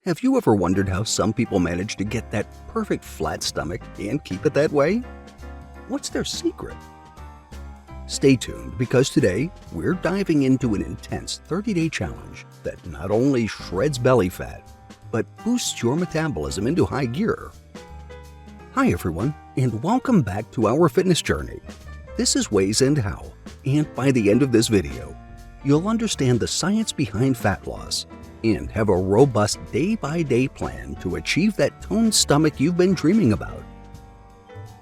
Have you ever wondered how some people manage to get that perfect flat stomach and keep it that way? What's their secret? Stay tuned because today we're diving into an intense 30-day challenge that not only shreds belly fat, but boosts your metabolism into high gear. Hi everyone, and welcome back to our fitness journey. This is Waysandhow, and by the end of this video, you'll understand the science behind fat loss and have a robust day-by-day plan to achieve that toned stomach you've been dreaming about.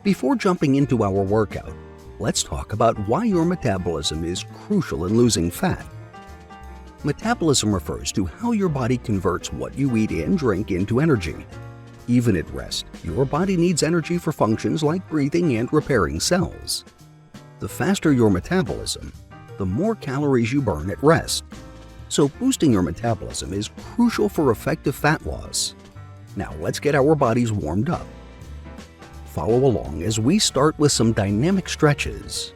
Before jumping into our workout, let's talk about why your metabolism is crucial in losing fat. Metabolism refers to how your body converts what you eat and drink into energy. Even at rest, your body needs energy for functions like breathing and repairing cells. The faster your metabolism, the more calories you burn at rest. So boosting your metabolism is crucial for effective fat loss. Now let's get our bodies warmed up. Follow along as we start with some dynamic stretches.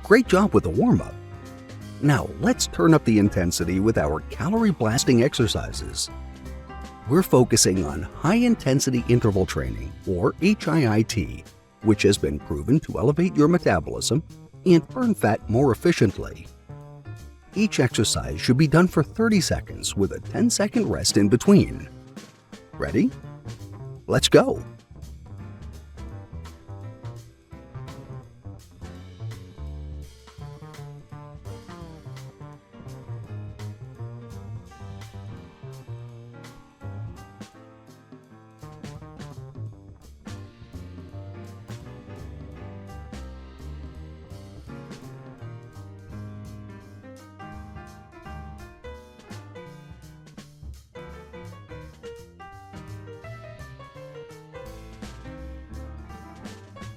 Great job with the warm-up. Now let's turn up the intensity with our calorie blasting exercises. We're focusing on high-intensity interval training, or HIIT, which has been proven to elevate your metabolism and burn fat more efficiently. Each exercise should be done for 30 seconds with a 10-second rest in between. Ready? Let's go!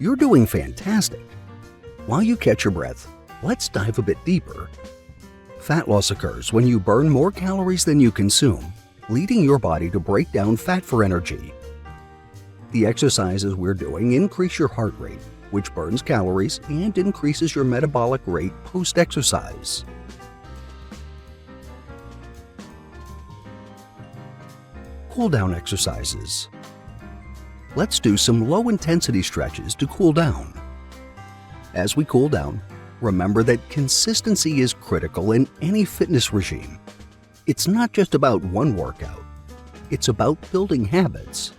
You're doing fantastic! While you catch your breath, let's dive a bit deeper. Fat loss occurs when you burn more calories than you consume, leading your body to break down fat for energy. The exercises we're doing increase your heart rate, which burns calories and increases your metabolic rate post-exercise. Cool down exercises. Let's do some low-intensity stretches to cool down. As we cool down, remember that consistency is critical in any fitness regime. It's not just about one workout, it's about building habits.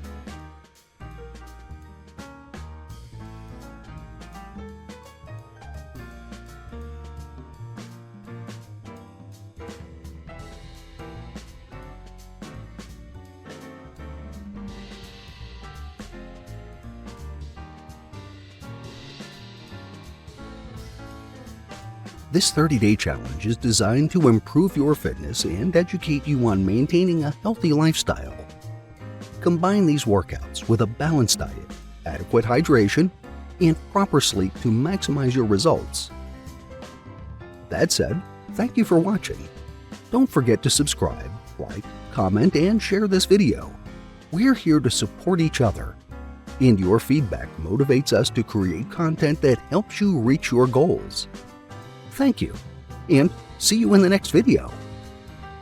This 30-day challenge is designed to improve your fitness and educate you on maintaining a healthy lifestyle. Combine these workouts with a balanced diet, adequate hydration, and proper sleep to maximize your results. That said, thank you for watching. Don't forget to subscribe, like, comment, and share this video. We're here to support each other, and your feedback motivates us to create content that helps you reach your goals. Thank you, and see you in the next video.